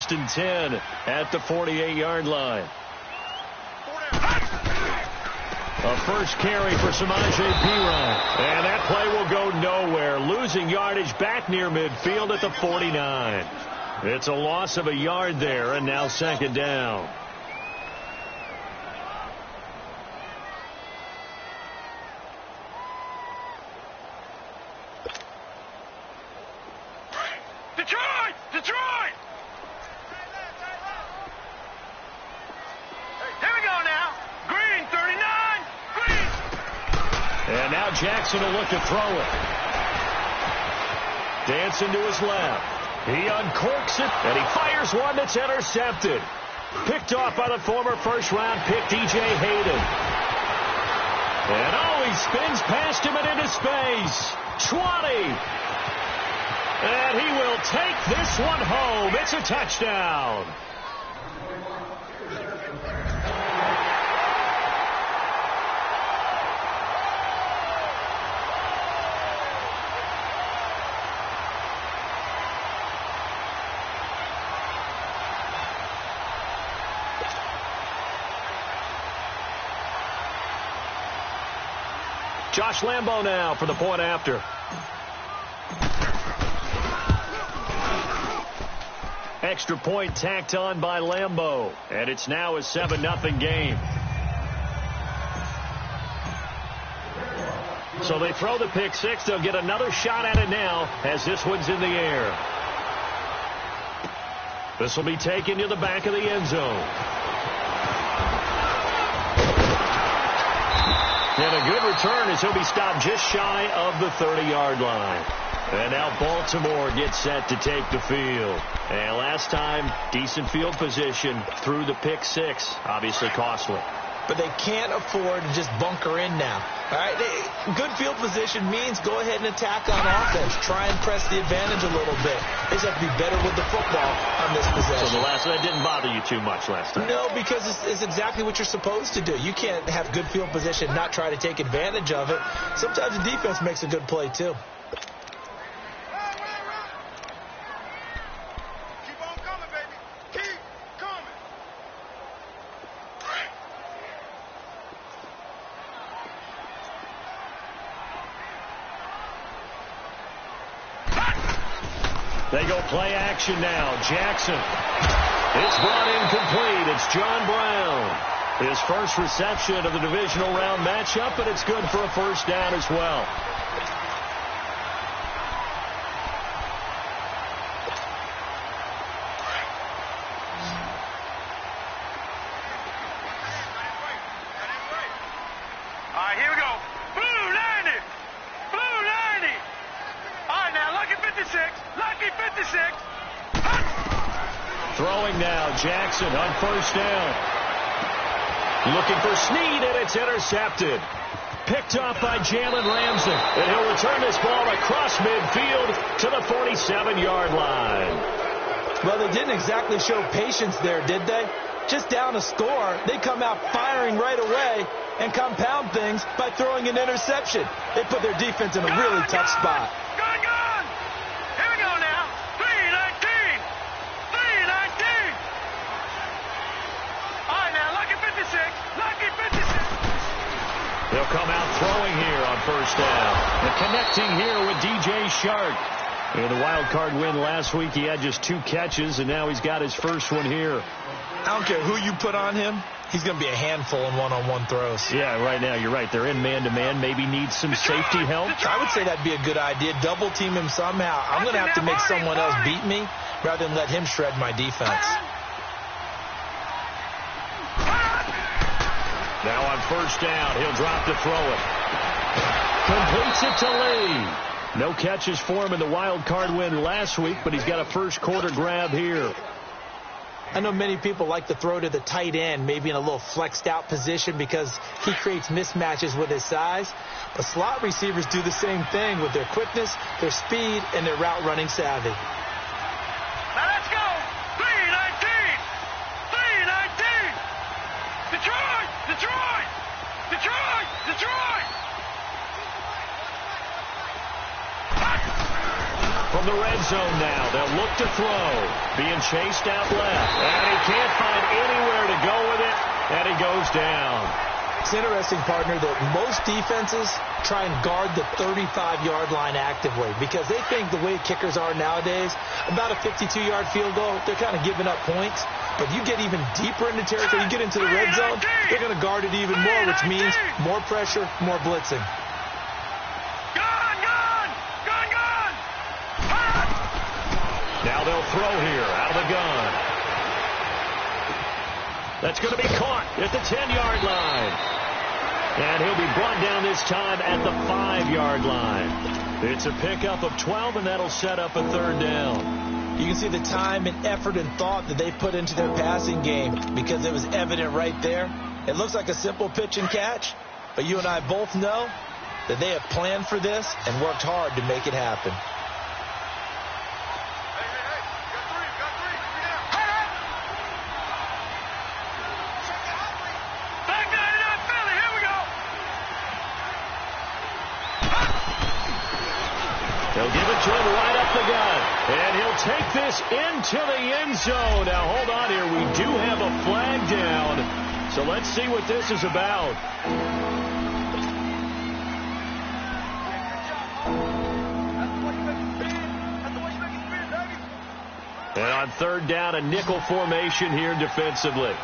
1st and 10 at the 48-yard line. A first carry for Samaje Perine. And that play will go nowhere. Losing yardage back near midfield at the 49. It's a loss of a yard there, and now 2nd down. Detroit! Detroit! Here we go now. Green, 39. Green. And now Jackson will look to throw it. Dancing to his left. He uncorks it, and he fires one that's intercepted. Picked off by the former first-round pick, DJ Hayden. And he spins past him and into space. 20. And he will take this one home. It's a touchdown. Josh Lambo now for the point after. Extra point tacked on by Lambo. And it's now a 7-0 game. So they throw the pick six. They'll get another shot at it now as this one's in the air. This will be taken to the back of the end zone. And a good return as he'll be stopped just shy of the 30-yard line. And now Baltimore gets set to take the field. And last time, decent field position through the pick six. Obviously costly. But they can't afford to just bunker in now. All right, good field position means go ahead and attack on offense. Try and press the advantage a little bit. They just have to be better with the football on this possession. So the last one didn't bother you too much last time? No, because it's exactly what you're supposed to do. You can't have good field position, not try to take advantage of it. Sometimes the defense makes a good play, too. They go play action now. Jackson. It's brought incomplete. It's John Brown. His first reception of the divisional round matchup, and it's good for a first down as well. All right, here we go. Blue 90. Blue 90. All right, now, lucky 56. Lucky 56. Throwing now, Jackson on first down. Looking for Snead, and it's intercepted. Picked off by Jalen Ramsey. And he'll return this ball across midfield to the 47-yard line. Well, they didn't exactly show patience there, did they? Just down a score, they come out firing right away and compound things by throwing an interception. They put their defense in a really tough spot. Gone, gone. Here we go now. 319. 319. All right, now, lucky 56. Lucky 56. They'll come out throwing here on first down. And connecting here with DJ Shark. In the wild card win last week, he had just 2 catches, and now he's got his first one here. I don't care who you put on him. He's going to be a handful in one-on-one throws. Yeah, right now, you're right. They're in man-to-man. Maybe needs some safety help. I would say that'd be a good idea. Double team him somehow. I'm going to have to make someone else beat me rather than let him shred my defense. Now on first down, he'll drop to throw it. Completes it to Lee. No catches for him in the wild card win last week, but he's got a first quarter grab here. I know many people like to throw to the tight end, maybe in a little flexed out position because he creates mismatches with his size. But slot receivers do the same thing with their quickness, their speed, and their route running savvy. Now let's go. 319. 319. Detroit. Detroit. Detroit. Detroit. From the red red zone now. They'll look to throw. Being chased out left. And he can't find anywhere to go with it. And he goes down. It's interesting, partner, that most defenses try and guard the 35-yard line actively because they think the way kickers are nowadays, about a 52-yard field goal, they're kind of giving up points. But you get even deeper into territory, you get into the red zone, they're going to guard it even more, which means more pressure, more blitzing. Now they'll throw here out of the gun. That's going to be caught at the 10-yard line. And he'll be brought down this time at the 5-yard line. It's a pickup of 12, and that'll set up a third down. You can see the time and effort and thought that they put into their passing game because it was evident right there. It looks like a simple pitch and catch, but you and I both know that they have planned for this and worked hard to make it happen. They'll give it to him right up the gut. And he'll take this into the end zone. Now, hold on here. We do have a flag down. So let's see what this is about. And on third down, a nickel formation here defensively.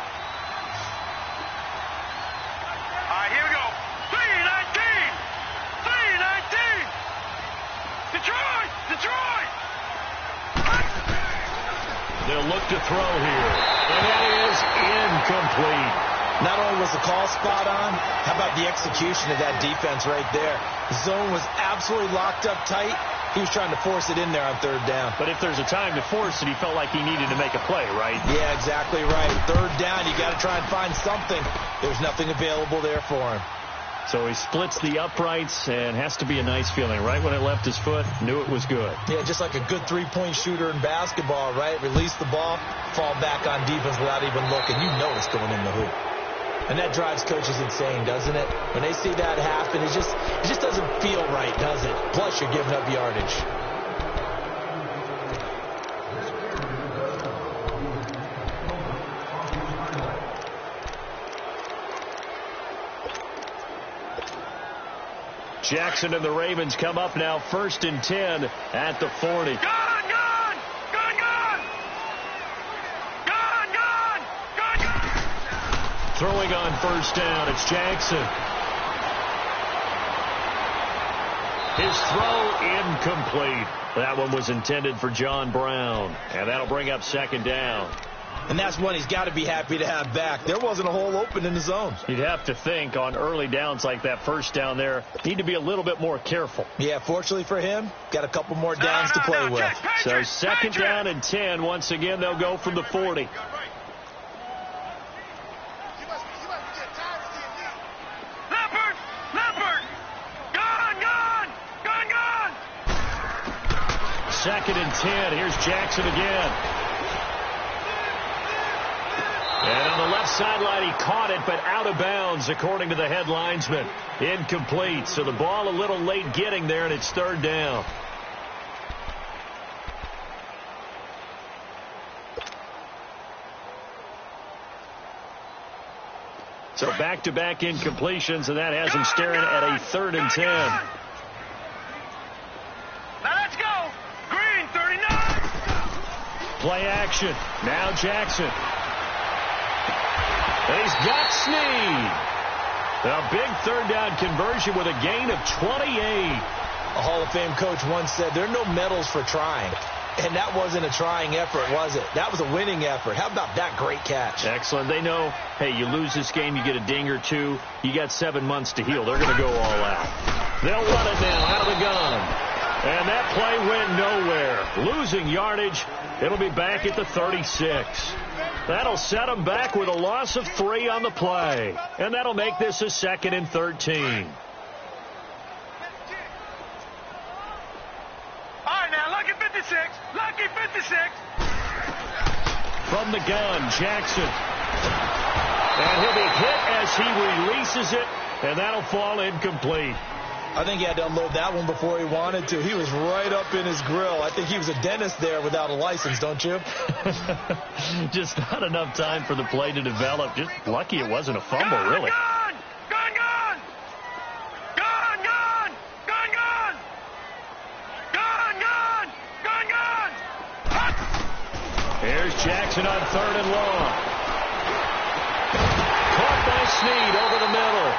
They'll look to throw here. And that is incomplete. Not only was the call spot on, how about the execution of that defense right there? The zone was absolutely locked up tight. He was trying to force it in there on third down. But if there's a time to force it, he felt like he needed to make a play, right? Yeah, exactly right. Third down, you got to try and find something. There's nothing available there for him. So he splits the uprights and has to be a nice feeling. Right when it left his foot, knew it was good. Yeah, just like a good three-point shooter in basketball, right? Release the ball, fall back on defense without even looking. You know it's going in the hoop. And that drives coaches insane, doesn't it? When they see that happen, it just doesn't feel right, does it? Plus, you're giving up yardage. Jackson and the Ravens come up now 1st and 10 at the 40. Throwing on first down, it's Jackson. His throw incomplete. That one was intended for John Brown, and that'll bring up 2nd down. And that's one he's got to be happy to have back. There wasn't a hole open in the zone. You'd have to think on early downs like that first down there, need to be a little bit more careful. Yeah, fortunately for him, got a couple more downs to play with. So 2nd down and 10. Once again, they'll go from the 40. Second and 10. Here's Jackson again. And on the left sideline, he caught it, but out of bounds, according to the head linesman. Incomplete. So the ball a little late getting there, and it's 3rd down. So back-to-back incompletions, and that has him staring at a 3rd and 10. Now let's go. Green, 39. Play action. Now Jackson. And he's got Snead. A big 3rd down conversion with a gain of 28. A Hall of Fame coach once said, there are no medals for trying. And that wasn't a trying effort, was it? That was a winning effort. How about that great catch? Excellent. They know, hey, you lose this game, you get a ding or two. You got 7 months to heal. They're going to go all out. They'll run it now out of the gun. And that play went nowhere. Losing yardage. It'll be back at the 36. That'll set them back with a loss of 3 on the play. And that'll make this a 2nd and 13. All right, now, lucky 56. Lucky 56. From the gun, Jackson. And he'll be hit as he releases it. And that'll fall incomplete. I think he had to unload that one before he wanted to. He was right up in his grill. I think he was a dentist there without a license, don't you? Just not enough time for the play to develop. Just lucky it wasn't a fumble, really. Here's Jackson on 3rd and long. Caught by Snead over the middle.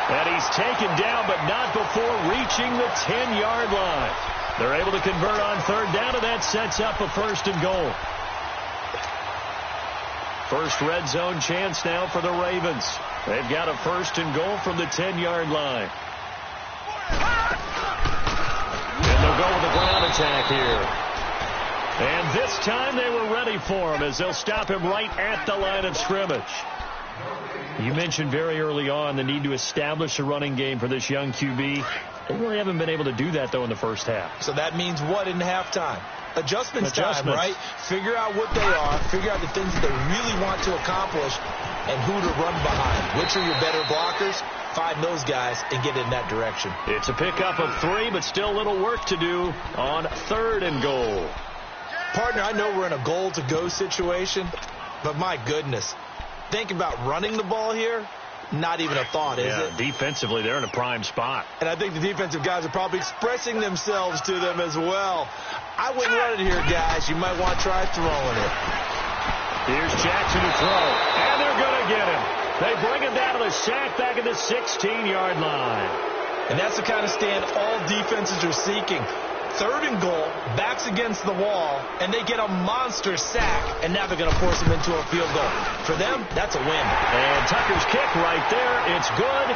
And he's taken down, but not before reaching the 10-yard line. They're able to convert on 3rd down, and that sets up a 1st and goal. First red zone chance now for the Ravens. They've got a 1st and goal from the 10-yard line. And they'll go with a ground attack here. And this time they were ready for him as they'll stop him right at the line of scrimmage. You mentioned very early on the need to establish a running game for this young QB. They really haven't been able to do that, though, in the first half. So that means what in halftime? Adjustments time, right? Figure out what they are, figure out the things that they really want to accomplish, and who to run behind. Which are your better blockers? Find those guys and get in that direction. It's a pickup of 3, but still a little work to do on 3rd and goal. Partner, I know we're in a goal-to-go situation, but my goodness. Think about running the ball here. Not even a thought, is it? Defensively, they're in a prime spot. And I think the defensive guys are probably expressing themselves to them as well. I wouldn't run it here, guys. You might want to try throwing it. Here's Jackson to throw. And they're going to get him. They bring him down to the sack back at the 16-yard line. And that's the kind of stand all defenses are seeking. 3rd and goal, backs against the wall, and they get a monster sack, and now they're going to force him into a field goal. For them, that's a win. And Tucker's kick right there. It's good,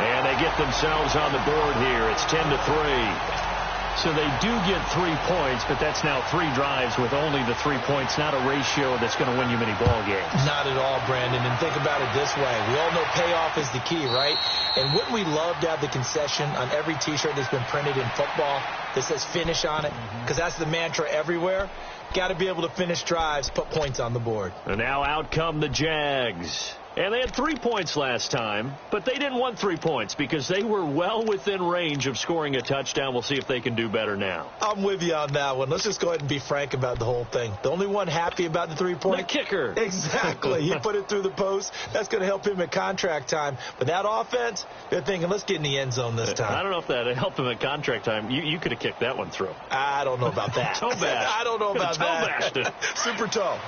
and they get themselves on the board here. It's 10-3. So they do get 3 points, but that's now 3 drives with only the 3 points, not a ratio that's going to win you many ball games. Not at all, Brandon. And think about it this way. We all know payoff is the key, right? And wouldn't we love to have the concession on every T-shirt that's been printed in football that says finish on it? Because that's the mantra everywhere. Got to be able to finish drives, put points on the board. And now out come the Jags. And they had 3 points last time, but they didn't want 3 points because they were well within range of scoring a touchdown. We'll see if they can do better now. I'm with you on that one. Let's just go ahead and be frank about the whole thing. The only one happy about the 3-point. The kicker. Exactly. He put it through the post. That's going to help him at contract time. But that offense, they're thinking, let's get in the end zone this time. I don't know if that helped him at contract time. You could have kicked that one through. I don't know about that. Toe bash. I don't know about that. Toe bashed it. Super toe.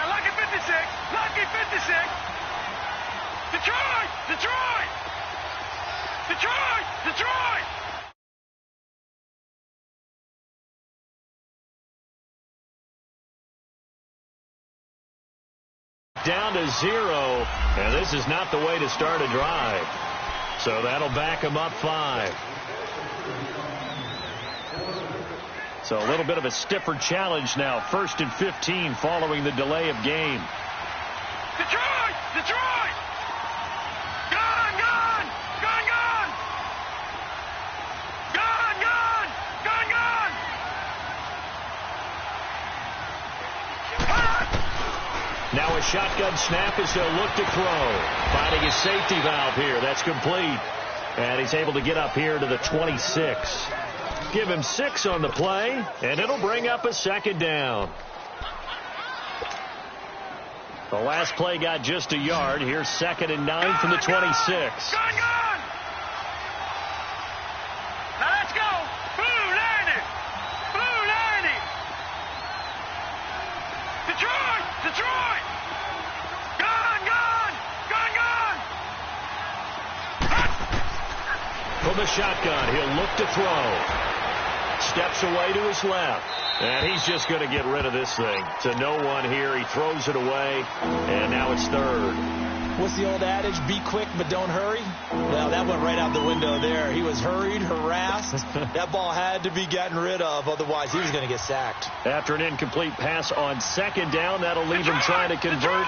Lucky 56! Lucky 56! Detroit! Detroit! Detroit! Detroit! Down to 0, and this is not the way to start a drive. So that'll back them up 5. So a little bit of a stiffer challenge now. 1st and 15 following the delay of game. Detroit! Detroit! Gone! Gone! Gone! Gone! Gone! Gone! Gone! Gone! Now a shotgun snap as they'll look to throw. Finding his safety valve here. That's complete. And he's able to get up here to the 26. Give him 6 on the play, and it'll bring up a 2nd down. The last play got just a yard. Here's 2nd and 9 from the 26. Gone, gone! Now let's go! Blue 90! Blue 90! Detroit! Detroit! Gone, gone! Gone, gone! From the shotgun, he'll look to throw. Steps away to his left. And he's just going to get rid of this thing. To no one here. He throws it away. And now it's 3rd. What's the old adage? Be quick, but don't hurry. Well, that went right out the window there. He was hurried, harassed. That ball had to be gotten rid of. Otherwise, he was going to get sacked. After an incomplete pass on 2nd down, that'll leave him trying to convert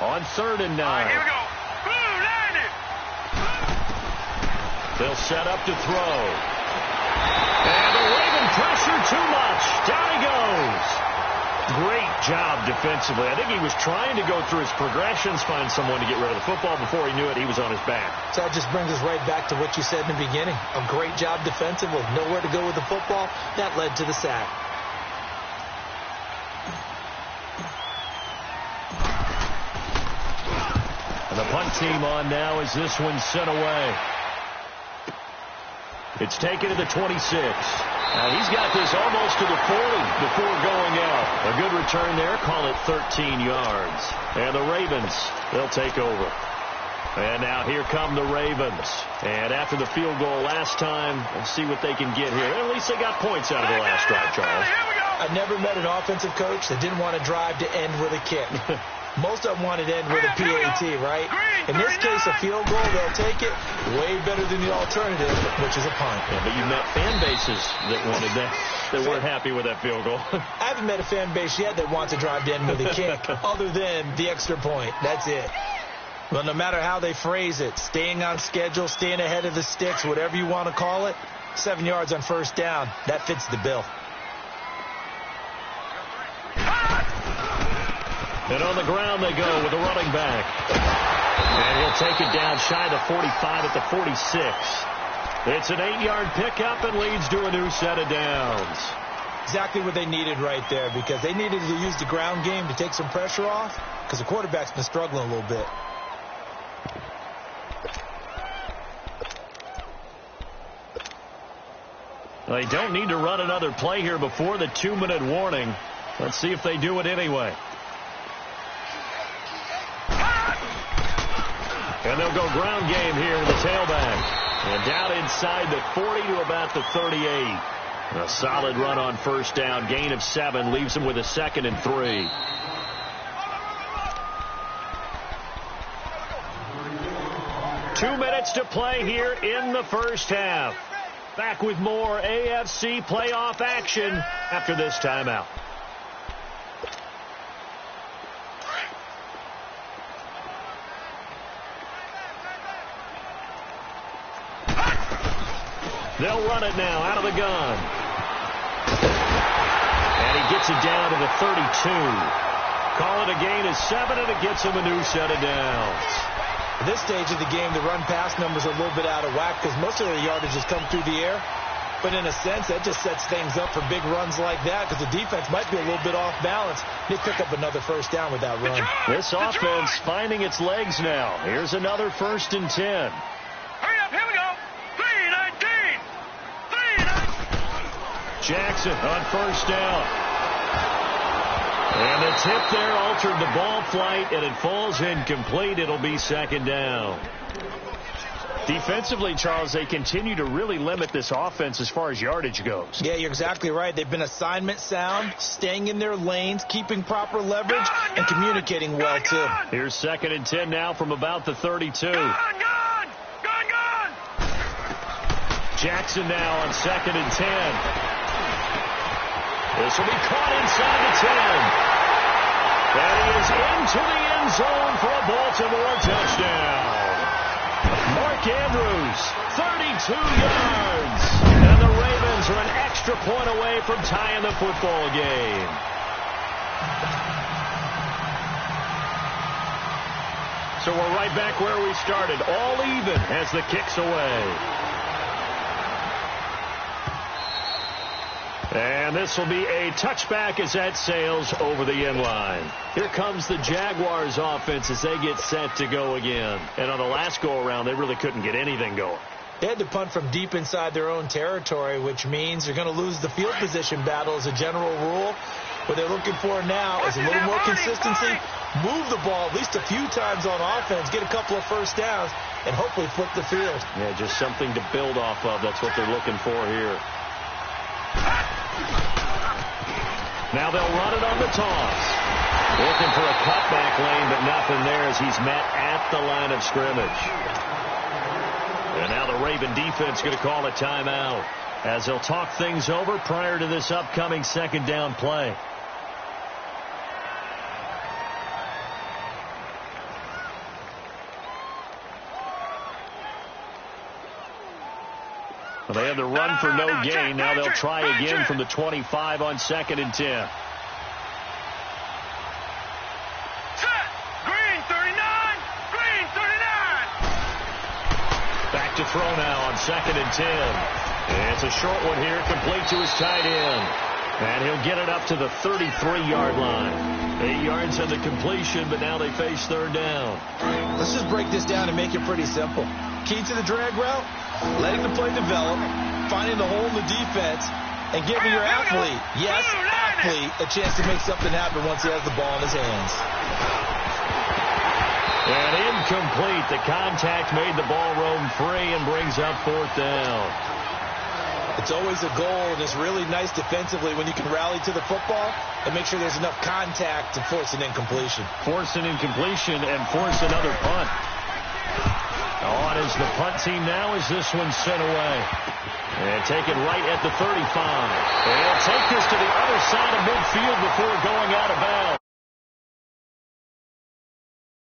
on 3rd and 9. All right, here we go. Blue 90. They'll set up to throw. And the Raven pressure too much. Down he goes. Great job defensively. I think he was trying to go through his progressions, find someone to get rid of the football. Before he knew it, he was on his back. So that just brings us right back to what you said in the beginning. A great job defensively. Nowhere to go with the football. That led to the sack. And the punt team on now as this one sent away. It's taken to the 26. Now he's got this almost to the 40 before going out. A good return there. Call it 13 yards. And the Ravens, they'll take over. And now here come the Ravens. And after the field goal last time, let's see what they can get here. At least they got points out of the last drive, Charles. I never met an offensive coach that didn't want to drive to end with a kick. Most of them wanted to end with a PAT, right? In this case, a field goal, they'll take it. Way better than the alternative, which is a punt. Yeah, but you met fan bases that wanted that, that weren't happy with that field goal. I haven't met a fan base yet that wants to drive to end with a kick, other than the extra point. That's it. Well, no matter how they phrase it, staying on schedule, staying ahead of the sticks, whatever you want to call it, 7 yards on first down, that fits the bill. And on the ground they go with the running back. And he'll take it down shy of the 45 at the 46. It's an 8-yard pickup and leads to a new set of downs. Exactly what they needed right there, because they needed to use the ground game to take some pressure off, because the quarterback's been struggling a little bit. They don't need to run another play here before the 2-minute warning. Let's see if they do it anyway. And they'll go ground game here with the tailback. And down inside the 40 to about the 38. A solid run on first down. Gain of 7 leaves them with a 2nd and 3. Two minutes to play here in the first half. Back with more AFC playoff action after this timeout. They'll run it now out of the gun. And he gets it down to the 32. Call it a gain of 7, and it gets him a new set of downs. At this stage of the game, the run-pass numbers are a little bit out of whack because most of their yardage has come through the air. But in a sense, that just sets things up for big runs like that because the defense might be a little bit off balance. They pick up another first down with that run. This offense finding its legs now. Here's another 1st and 10. Hurry up, here we go. 3-19. Jackson on first down. And the tip there altered the ball flight, and it falls incomplete. It'll be 2nd down. Defensively, Charles, they continue to really limit this offense as far as yardage goes. Yeah, you're exactly right. They've been assignment sound, staying in their lanes, keeping proper leverage, and communicating well, too. Here's 2nd and 10 now from about the 32. Gone. Jackson now on 2nd and 10. This will be caught inside the 10. And he is into the end zone for a Baltimore touchdown. Mark Andrews, 32 yards. And the Ravens are an extra point away from tying the football game. So we're right back where we started, all even as the kick's away. And this will be a touchback as that sails over the end line. Here comes the Jaguars offense as they get set to go again. And on the last go-around, they really couldn't get anything going. They had to punt from deep inside their own territory, which means they're going to lose the field position battle as a general rule. What they're looking for now is a little more consistency, move the ball at least a few times on offense, get a couple of first downs, and hopefully flip the field. Yeah, just something to build off of. That's what they're looking for here. Now they'll run it on the toss. Looking for a cutback lane, but nothing there as he's met at the line of scrimmage. And now the Raven defense going to call a timeout as they'll talk things over prior to this upcoming 2nd down play. Well, they had the run for no gain. Now they'll try again from the 25 on 2nd and 10. throw now on 2nd and 10. And it's a short one here, complete to his tight end. And he'll get it up to the 33-yard line. 8 yards on the completion, but now they face 3rd down. Let's just break this down and make it pretty simple. Key to the drag route, letting the play develop, finding the hole in the defense, and giving your athlete, yes, athlete, a chance to make something happen once he has the ball in his hands. And incomplete. The contact made the ball roam free and brings up 4th down. It's always a goal, and it's really nice defensively when you can rally to the football and make sure there's enough contact to force an incompletion. Force an incompletion and force another punt. On is the punt team now as this one's sent away. And take it right at the 35. And take this to the other side of midfield before going out of bounds.